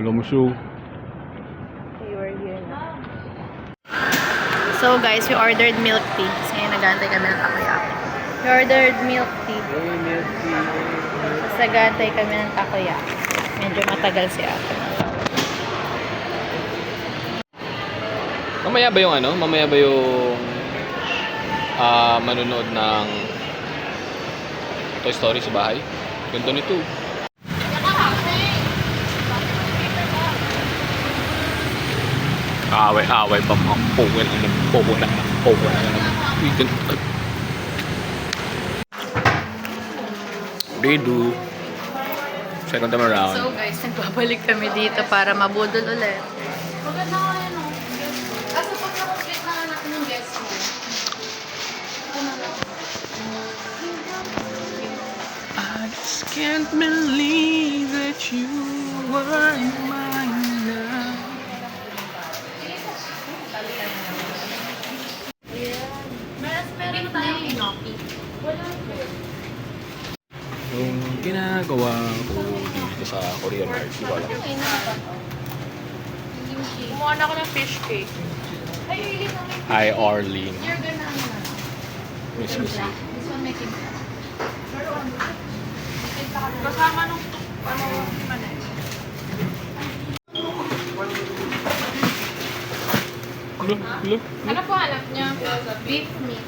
Wala mo show. You are here na. So guys, we ordered milk tea. Kasi nag-aantay kami ng takoyaki. We ordered milk tea. Milk tea. Tapos nag-aantay kami ng takoyaki. Medyo matagal si ate. Mamaya ba yung ano? Mamaya ba yung manonood ng Toy Story sa bahay? Ganito nito. Away pa mga power na Redo. Second time around. So guys, nagbabalik kami dito para mabudol ulit. Maganda nga yan, no? Kaso pag nakukit na anak ng guest mo, I just can't believe that you are mine now. meron tayong inopi. Yung ginagawa ko dito sa Korean Mart, di ba alam? Kumuha na ako ng fish cake. Ay, really naman. Hi, Arlene. You're gonna, Miss Lucy. this one may timpla. Kasama nung manay. Look. Ano po hanap niya? Beef mix.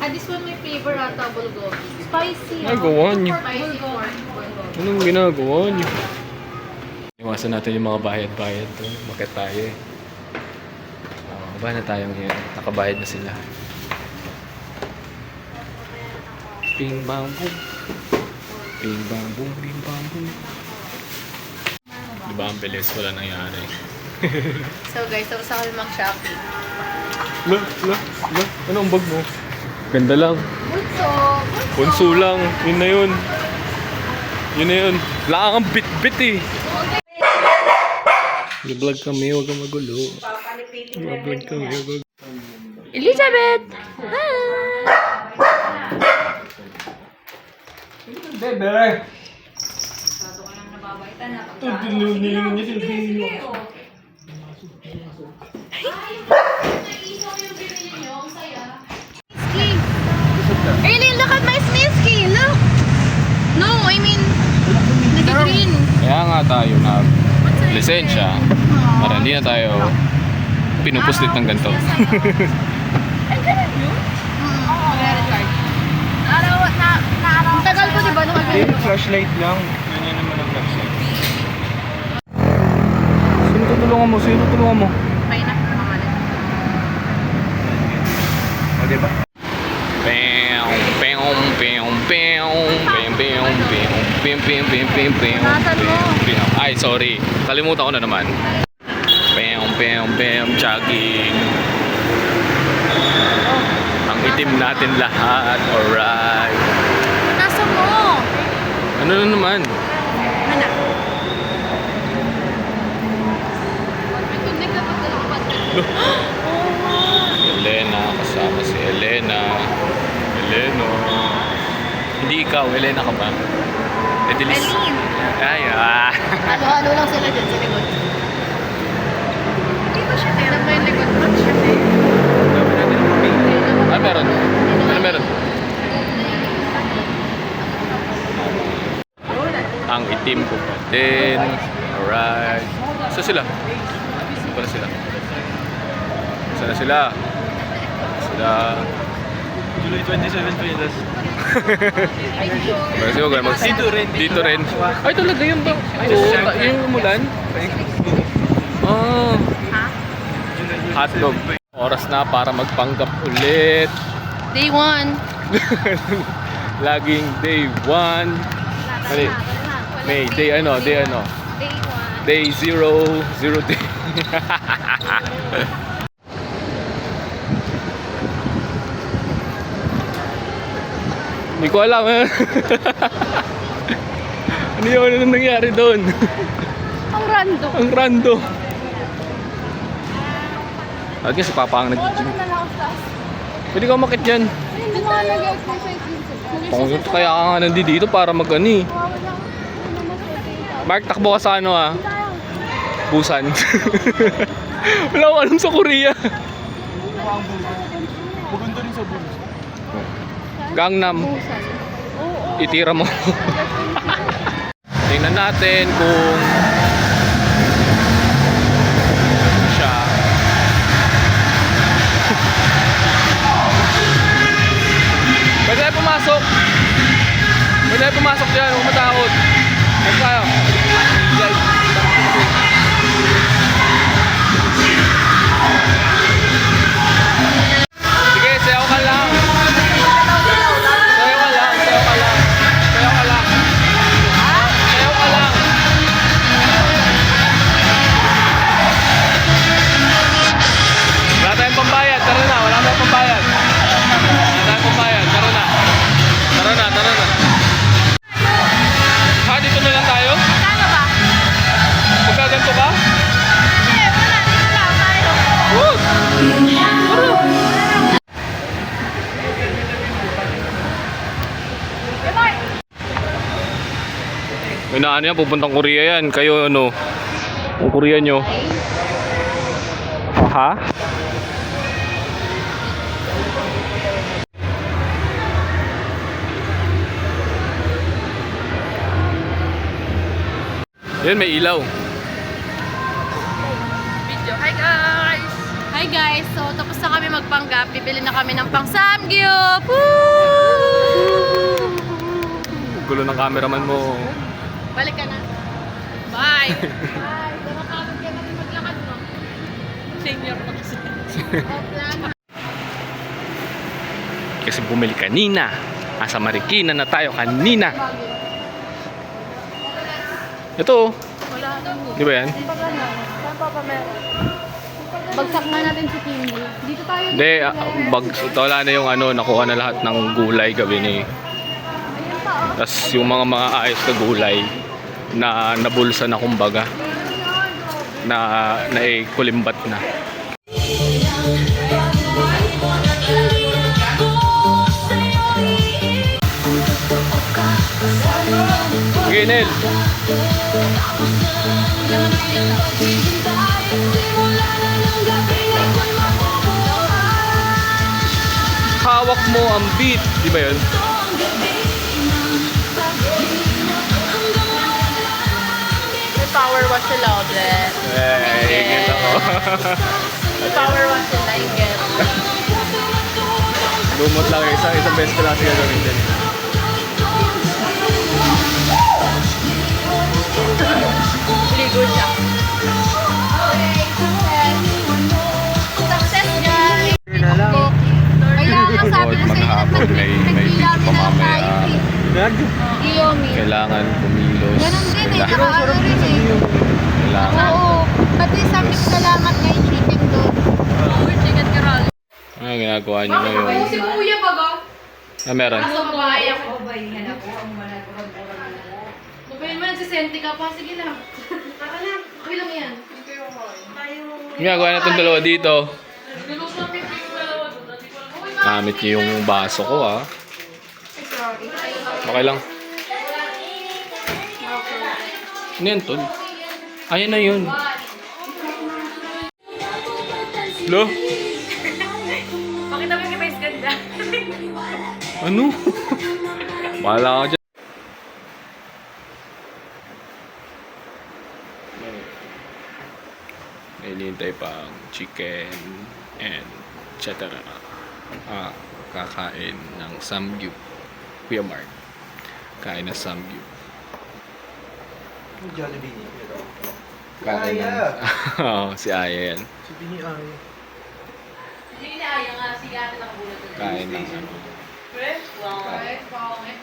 This one may flavor ata, bulgogi. Spicy. Ay, gawa niyo. Spicy pork bulgogi. Anong ginagawa niyo? Iwasan natin yung mga bayad-bayad doon. Bakit tayo eh? Ba na tayo ngayon? Nakabayad na sila. Bing bang boom. Bing bang boom, bing bang boom. Diba ang bilis? Wala nangyari. So guys, tapos ako mag-shopping. Look. Ano ang bag mo? Ganda lang. Punso lang. Yun na yun. Wala kang bit-bit eh. Nag-vlog kami, huwag kang magulo. Nag-vlog kami, huwag kang... Elizabeth! Hi! Bebe! Aileen, look at my Smisky! Look! No, I mean, nag-green. Kaya nga tayo na lisensya para hindi na tayo pinupuslit ng ganito. Ang ganun yun? Magre-recharge. Ang tagal ko, diba? Flashlight lang. Ganyan naman ang flashlight. Sino tutulungan mo? May na, mamalit. O, diba? Ay, sorry. Kalimutan ko na naman. Jogging. Ang itim natin lahat. Alright. Nasa mo? Ano na naman? Anak. Elena, kasama si Elena. Hindi ikaw, Elena ka ba? Edilis. Eileen. Ay, Halo-halo lang sila dyan sa likod. Hindi ba siya meron ba yung likod? Ba't siya Ay, meron. Meron. Ang itim ko pa din. Alright. Saan sila? Saan pala sila? Saan sila? July 27 Pilas. Dito rin. Ay, talaga yun ba? Oo, yung umulan. Hotdog. Oras na para magpanggap ulit. Day 1. Laging day 1. Day ano? Day 1. Day 0. Day. Hindi ko alam eh. Ano nangyari doon? Ang random. Lagi si Papa ang nag-gym. Pwede ka umakit dyan. Hindi ko nga nag-exercise. Kaya ka nga nandito para mag-ani. Mark, takbo ka sa ano ah. Busan. Wala akong alam sa Korea. Maganda rin sa bulls. Gangnam. Itira mo. Tingnan natin kung siya. Pwede tayo pumasok. Pwede tayo pumasok dyan. Huwag matakot. Huwag tayo. Sige, sayaw ka lang. Sayaw ka lang. Sayaw ka lang. Sayaw ka lang. Sayaw ka lang. Wala tayong pambayad. Tara na. Wala tayong pambayad. Wala tayong pambayad. Tara na. Tara na. Tara na. Ha? Dito na lang tayo? Kano ba? Magkaganto ka? Hindi, wala. Dito lang tayo. Woo! May na ano yan, pupuntang Korea yan. Kayo ano, ang Korea nyo. Ha? Yan, may ilaw. Video. Hi guys! Hi guys! So, tapos na kami magpanggap. Bibili na kami ng pang Samgyup! Woo! Gulo ng cameraman mo. Balik ka na. Bye! Bye! Kumakagod ka natin maglakad mo. Senior pa kasi. Kasi bumili kanina. Nasa Marikina na tayo kanina. Ito oh. Wala. Di ba yan? Saan pa pa meron? Bagsak na natin si Kimi. Dito tayo. Hindi, wala na yung ano, nakuha na lahat ng gulay gabi ni. Tapos yung mga ayos na gulay na nabulsa na kumbaga. Na kulimbat na. Okay, Nel. Hawak mo ang beat. Di ba yun? May power wash sila, Odlet. Kita ko. May power wash sila, Ingrid. Lumot lang isang best class ka gawin din. Ligo siya. Success, guys! Kailangan sabi na sa inyo, nagkilami na lang tayo eh. Iyomi. Kailangan kumilos. Ganun din eh, nakaano rin eh. Kailangan. Oo, pati sa mix salamat ngayon shipping doon. Chicken karol. Ano ginagawa niyo ngayon? Si Kuya baga. Ah, meron. Sa babae ako. Babayin mo, nagsisente ka pa. Sige lang. Tara na. Okay lang yan. Ginagawa na itong dalawa dito. Nilos na pipi ko dalawa doon. Gamit niyo yung baso ko ah. Okay lang. Ano yan, Tol? Ayan na yun. Lo? Pakita mo yung face ganda. Ano? Bahala ka dyan. May hinihintay pang chicken and etc. Kakain ng Samgyup. Kuya Mark. Kain ng Samgyup. Jollibee niya. Kain ng... Oo, si Aya yan. Si Bini ay. Hindi na ayaw nga. Sige ate nakabulat. Kain ng ano.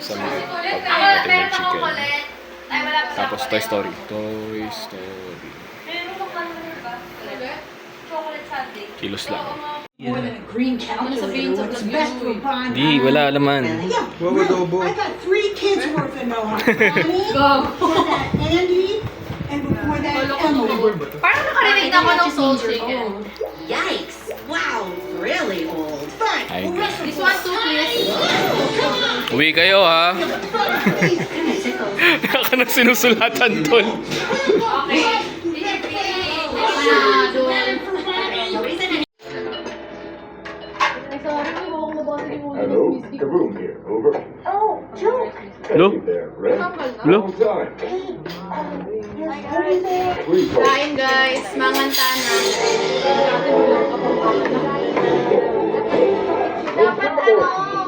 Samgyup. Ako, Pagkain ng meron akong chicken. kulit. Ay, wala pa Tapos Toy Story. Toy Story. Meron akong kulit ba? Chocolate sundae. Kilos lang. More than a green calculator. What's best for bond? Di, wala laman. Yeah. Wow, adobo. I got 3 kids worth in Mohawk. Honey, before that Andy, and before that Emily. Parang nakarinig na ako ng soul chicken. Yikes! Wow, really old. Fine. Ay, This one too, please. uwi kayo ha. Kinda tickles. nang sinusulatan, tol. Okay. Hello, Kaboom here. Over. Oh, Joe. Hello? Hey there, Red. Hello? Long time. Please hold. Kain guys, mangantana.